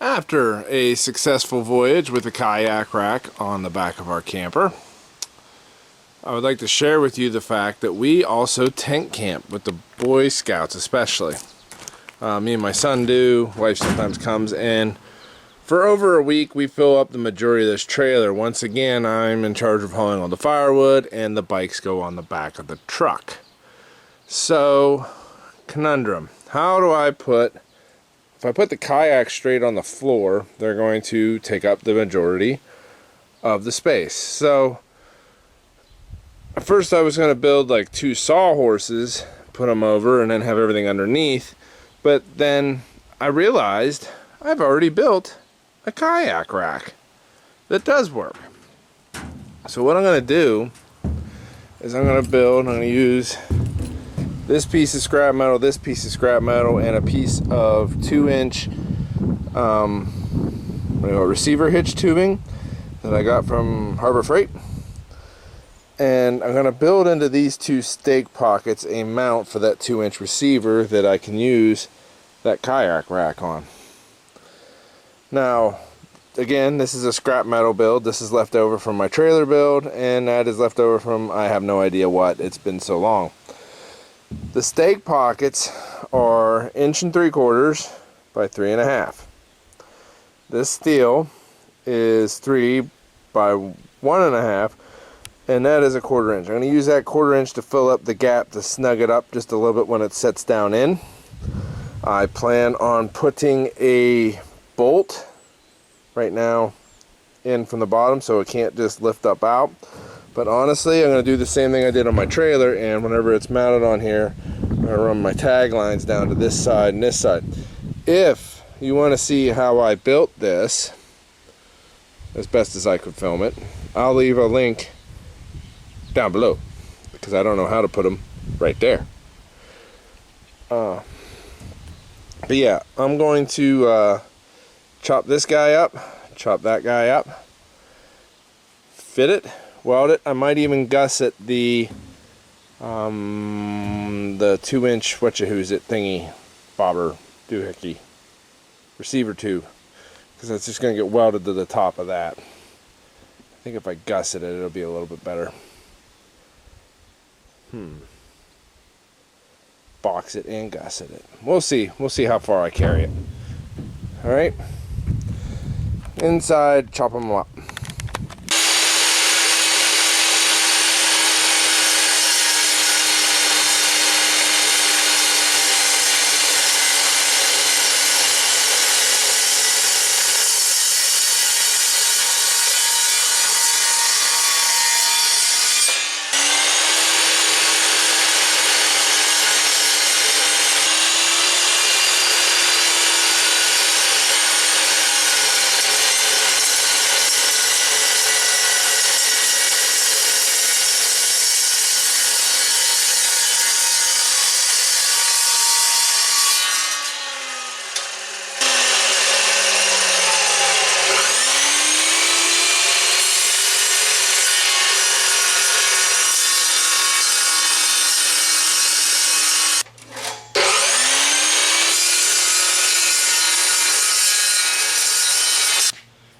After a successful voyage with a kayak rack on the back of our camper, I would like to share with you the fact that we also tent camp with the Boy Scouts especially. Me and my son do, wife sometimes comes, and for over a week we fill up the majority of this trailer. Once again, I'm in charge of hauling all the firewood and the bikes go on the back of the truck. So, conundrum. How do I put... If I put the kayak straight on the floor, they're going to take up the majority of the space. So, at first I was going to build like 2 sawhorses, put them over, and then have everything underneath. But then I realized I've already built a kayak rack that does work. So what I'm going to do is I'm going to use this piece of scrap metal, this piece of scrap metal, and a piece of 2-inch receiver hitch tubing that I got from Harbor Freight. And I'm going to build into these 2 stake pockets a mount for that 2-inch receiver that I can use that kayak rack on. Now, again, this is a scrap metal build. This is left over from my trailer build, and that is left over from I have no idea what. It's been so long. The stake pockets are 1 3/4 by 3.5. This steel is 3 by 1.5, and that is a 1/4 inch. I'm going to use that 1/4 inch to fill up the gap to snug it up just a little bit when it sets down in. I plan on putting a bolt right now in from the bottom so it can't just lift up out. But honestly, I'm going to do the same thing I did on my trailer, and whenever it's mounted on here, I'm going to run my tag lines down to this side and this side. If you want to see how I built this, as best as I could film it, I'll leave a link down below, because I don't know how to put them right there. But yeah, I'm going to chop this guy up, chop that guy up, fit it, weld it. I might even gusset the 2-inch whatcha-who's-it thingy bobber doohickey receiver tube, because it's just going to get welded to the top of that. I think if I gusset it, it'll be a little bit better. Box it and gusset it. We'll see how far I carry it. Alright, inside, chop them up.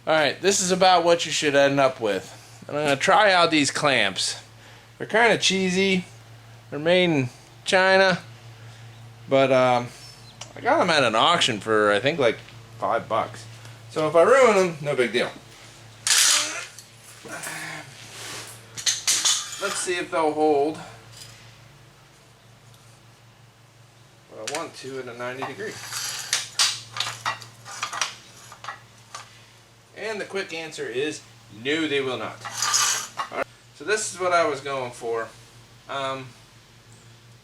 Alright, this is about what you should end up with. And I'm going to try out these clamps. They're kind of cheesy. They're made in China. But I got them at an auction for I think like $5. So if I ruin them, no big deal. Let's see if they'll hold what I want to at a 90 degree. And the quick answer is no, they will not. Alright, so this is what I was going for. I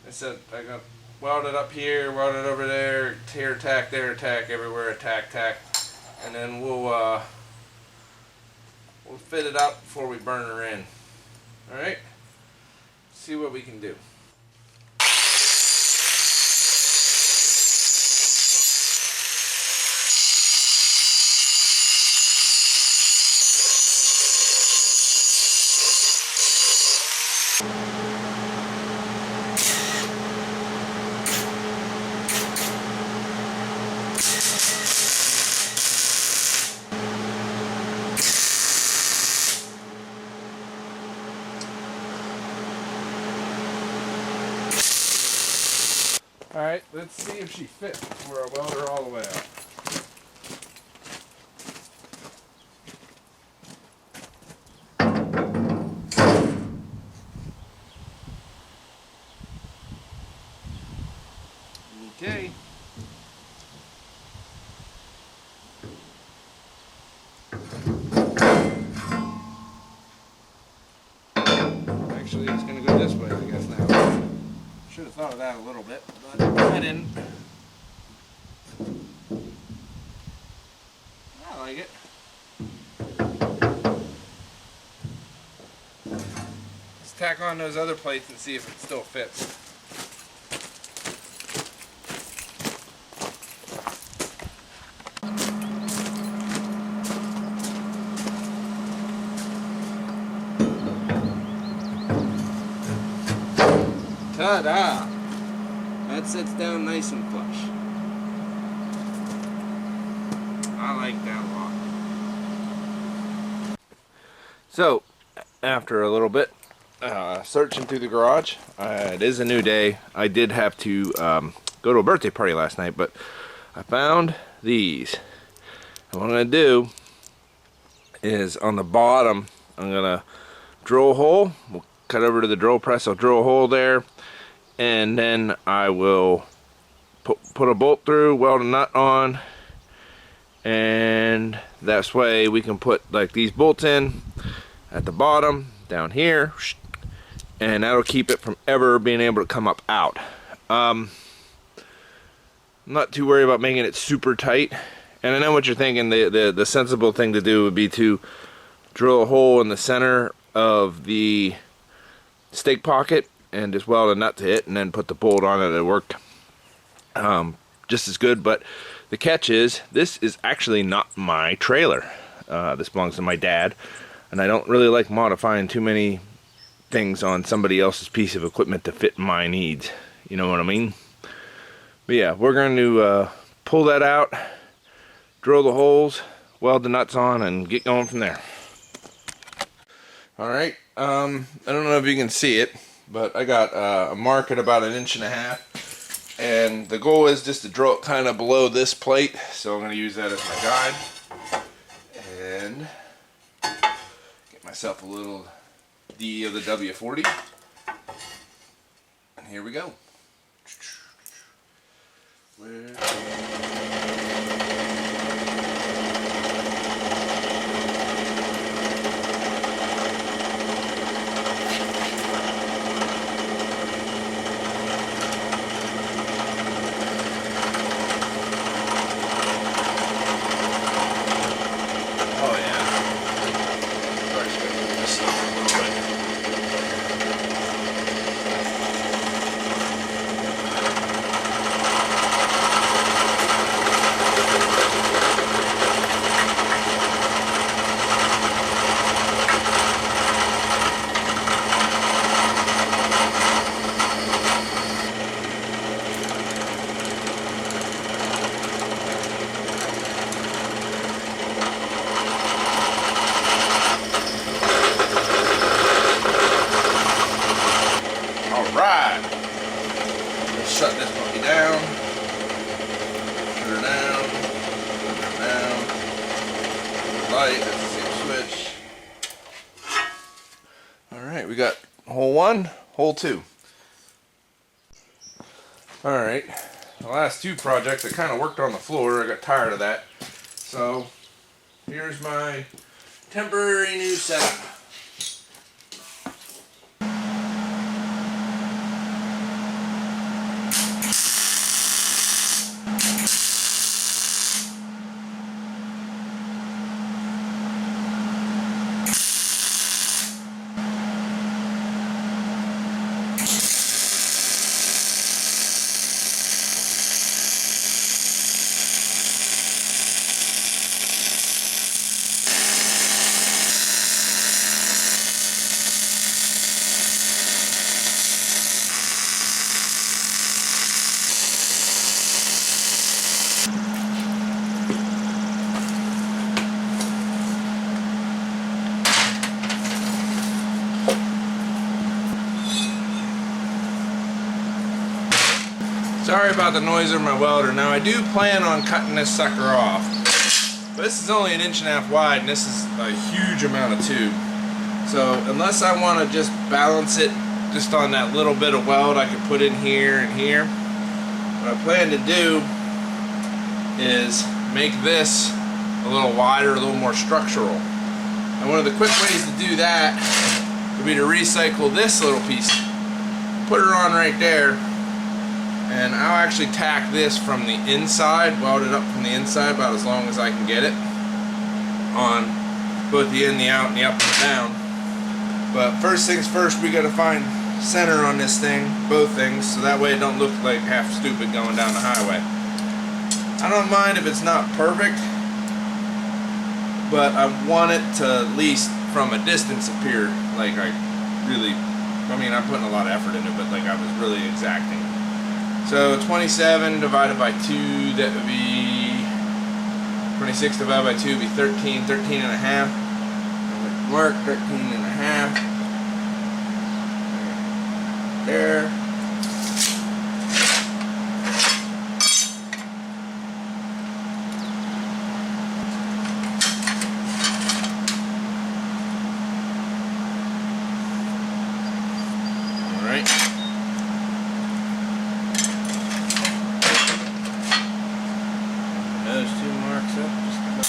said I got welded up here, welded over there, here tack, there tack, everywhere tack, and then we'll fit it up before we burn her in. Alright, see what we can do. Alright, let's see if she fits before I weld her all the way out. Okay. Actually, it's going to go this way, I guess, now. Should have thought of that a little bit, but I didn't. I like it. Let's tack on those other plates and see if it still fits. Ta-da! That sits down nice and flush. I like that a lot. So, after a little bit searching through the garage, it is a new day. I did have to go to a birthday party last night, but I found these. And what I'm going to do is on the bottom, I'm going to drill a hole. We'll cut over to the drill press. I'll drill a hole there. And then I will put a bolt through, weld a nut on, and that's way we can put like these bolts in at the bottom down here, and that'll keep it from ever being able to come up out. I'm not too worried about making it super tight, and I know what you're thinking. The sensible thing to do would be to drill a hole in the center of the stake pocket and just weld a nut to it and then put the bolt on it. It'll work just as good. But the catch is, this is actually not my trailer. This belongs to my dad, and I don't really like modifying too many things on somebody else's piece of equipment to fit my needs. You know what I mean? But yeah, we're going to pull that out, drill the holes, weld the nuts on, and get going from there. Alright, I don't know if you can see it, but I got a mark at about 1.5 inches, and the goal is just to drill it kind of below this plate, so I'm going to use that as my guide, and get myself a little D of the W40, and here we go. Shut this puppy down. Shut her down. Shut her down. Light, that's the same switch. Alright, we got hole 1, hole 2. Alright, the last 2 projects I kind of worked on the floor. I got tired of that. So, here's my temporary new setup. Sorry about the noise of my welder. Now I do plan on cutting this sucker off. But this is only 1.5 inches wide and this is a huge amount of tube. So unless I want to just balance it just on that little bit of weld I could put in here and here, what I plan to do is make this a little wider, a little more structural. And one of the quick ways to do that would be to recycle this little piece, put her on right there, and I'll actually tack this from the inside, weld it up from the inside about as long as I can get it on both the in, the out, and the up and the down. But first things first, we gotta find center on this thing, both things, so that way it don't look like half stupid going down the highway. I don't mind if it's not perfect, but I want it to at least from a distance appear like I'm putting a lot of effort into it, but like I was really exacting. So 27 divided by 2, that would be 26 divided by 2 would be 13, 13 and a half. Mark 13 and a half. There. All right. Those 2 marks up just about.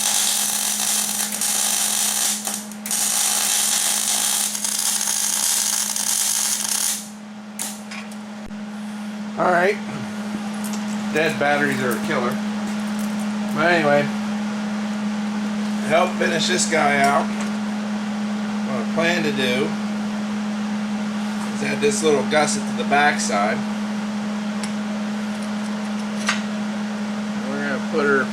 Alright, dead batteries are a killer. But anyway, to help finish this guy out, what I plan to do is add this little gusset to the back side. We're going to put her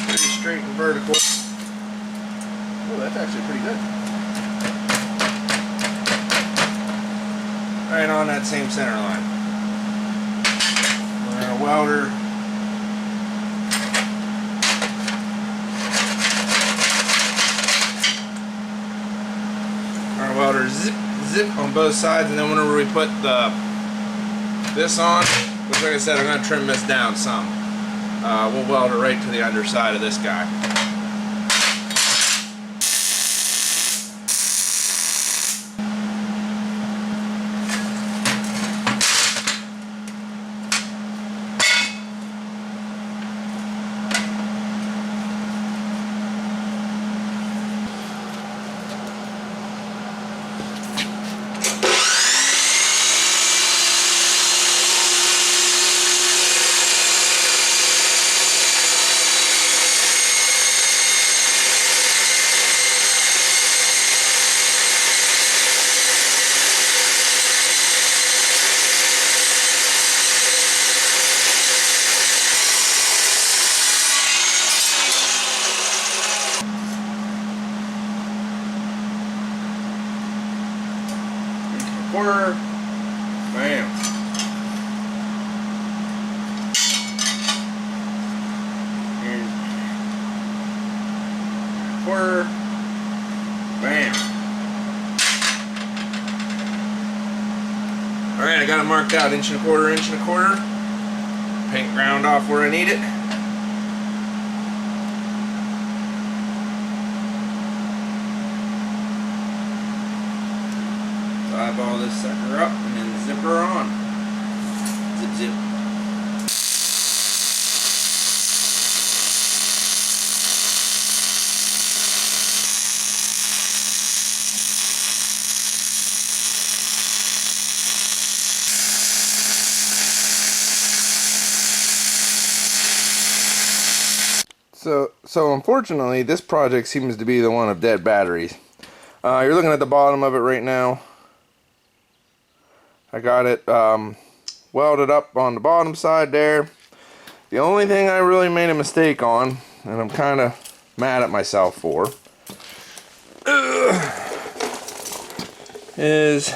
pretty straight and vertical. Oh, that's actually pretty good. Right on that same center line. We're going to weld her zip zip on both sides, and then whenever we put this on, which like I said I'm going to trim this down some, we'll weld her right to the underside of this guy. Quarter, bam. And quarter, bam. Alright, I got it marked out, 1.25 inches, 1.25 inches. Paint ground off where I need it. Eyeball this sucker up and then zip her on. Zip zip. So unfortunately, this project seems to be the one of dead batteries. You're looking at the bottom of it right now. I got it welded up on the bottom side there. The only thing I really made a mistake on, and I'm kind of mad at myself for, is,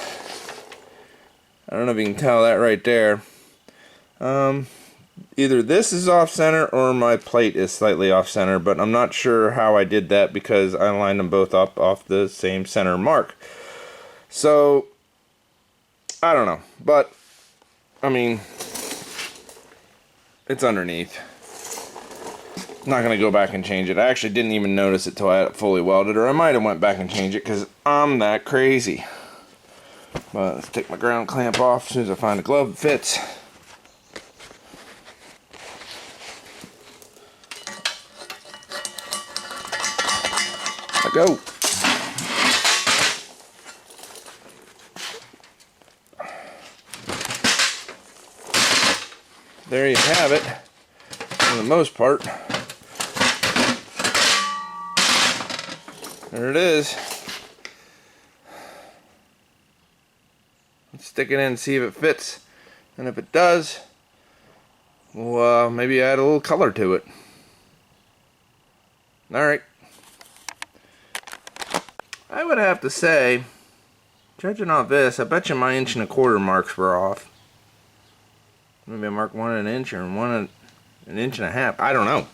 I don't know if you can tell that right there, either this is off center or my plate is slightly off center, but I'm not sure how I did that because I lined them both up off the same center mark. So I don't know, but I mean, it's underneath. Not gonna go back and change it. I actually didn't even notice it till I had it fully welded, or I might have went back and changed it because I'm that crazy. But let's take my ground clamp off as soon as I find a glove that fits. Let go. There you have it, for the most part. There it is. Let's stick it in and see if it fits. And if it does, we'll maybe add a little color to it. Alright. I would have to say, judging off this, I bet you my 1 1/4 marks were off. Maybe I marked 1 inch or 1 1/2 inches. I don't know.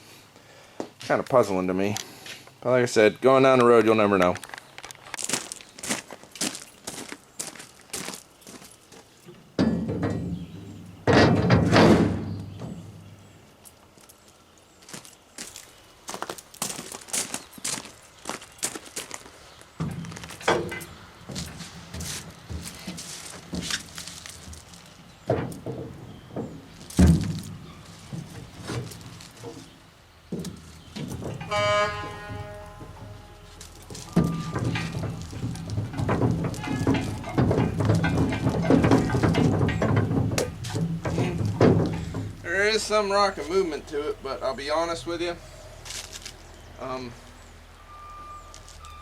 Kind of puzzling to me. But like I said, going down the road, you'll never know. There is some rocket movement to it, but I'll be honest with you. I'm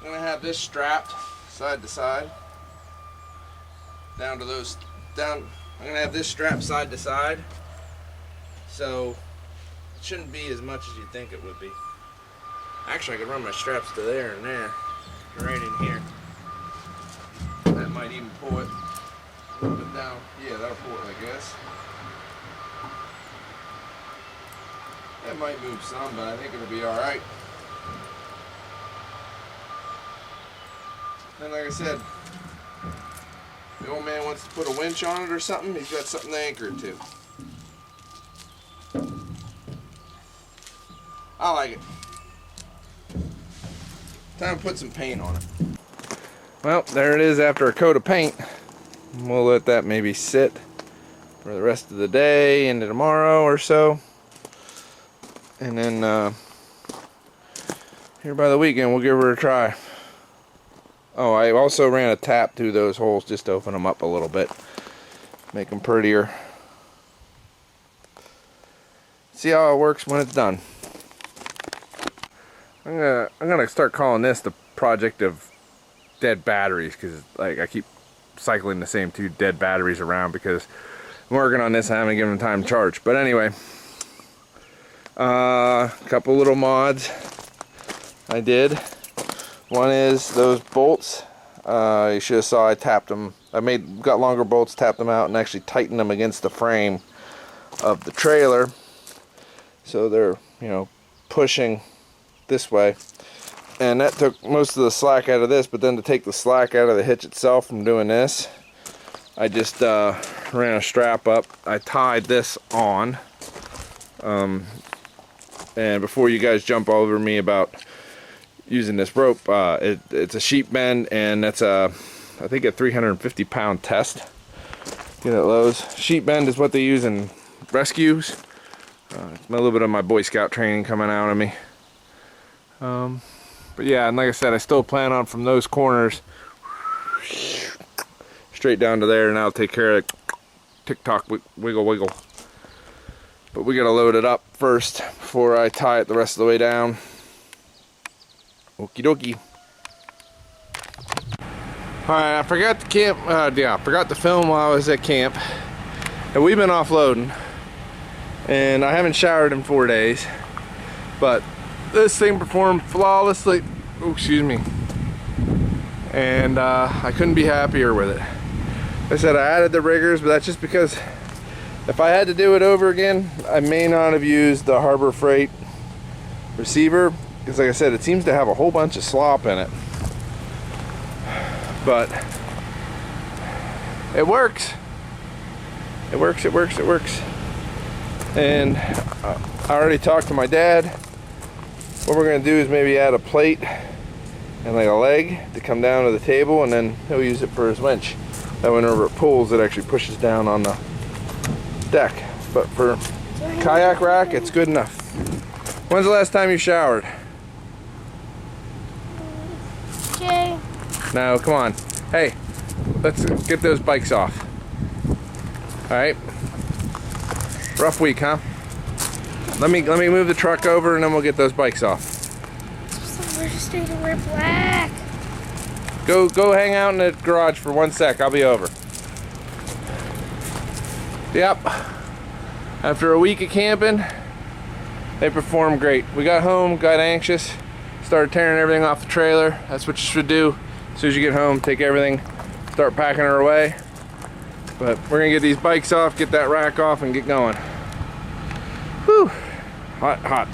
gonna have this strapped side to side. I'm gonna have this strapped side to side. So it shouldn't be as much as you think it would be. Actually, I could run my straps to there and there, right in here. That might even pull it a little bit down. Yeah, that'll pull it, I guess. That might move some, but I think it'll be alright. And like I said, the old man wants to put a winch on it or something, he's got something to anchor it to. I like it. Time to put some paint on it. Well, there it is after a coat of paint. We'll let that maybe sit for the rest of the day into tomorrow or so. And then here by the weekend we'll give her a try. Oh, I also ran a tap through those holes just to open them up a little bit, make them prettier. See how it works when it's done. I'm gonna start calling this the project of dead batteries, because like I keep cycling the same 2 dead batteries around because I'm working on this and I haven't given them time to charge. But anyway, a couple little mods I did. One is those bolts. You should have saw I tapped them. Got longer bolts, tapped them out, and actually tightened them against the frame of the trailer, so they're, you know, pushing this way. And that took most of the slack out of this. But then to take the slack out of the hitch itself from doing this, I just ran a strap up. I tied this on. And before you guys jump over me about using this rope, it's a sheep bend, and that's I think a 350-pound test. Get it, Lowe's. Sheep bend is what they use in rescues. It's a little bit of my Boy Scout training coming out of me. But yeah, and like I said, I still plan on from those corners straight down to there, and I'll take care of it. Tick-tock, wiggle, wiggle. But we gotta load it up first before I tie it the rest of the way down. Okie dokie. Alright, I forgot to camp. I forgot to film while I was at camp. And we've been offloading. And I haven't showered in 4 days. But this thing performed flawlessly. Oh, excuse me. And I couldn't be happier with it. Like I said, I added the riggers, but that's just because if I had to do it over again, I may not have used the Harbor Freight receiver, because like I said, it seems to have a whole bunch of slop in it. But it works. It works, it works, it works. And I already talked to my dad. What we're gonna do is maybe add a plate and like a leg to come down to the table, and then he'll use it for his winch. That whenever it pulls, it actually pushes down on the deck. But for kayak rack, it's good enough. When's the last time you showered? Jay. No, come on. Hey, let's get those bikes off. All right. Rough week, huh? Let me move the truck over, and then we'll get those bikes off. We're just going to wear black. Go hang out in the garage for 1 sec. I'll be over. Yep. After a week of camping, they performed great. We got home, got anxious, started tearing everything off the trailer. That's what you should do. As soon as you get home, take everything, start packing her away. But we're gonna get these bikes off, get that rack off, and get going. Whew. Hot, hot.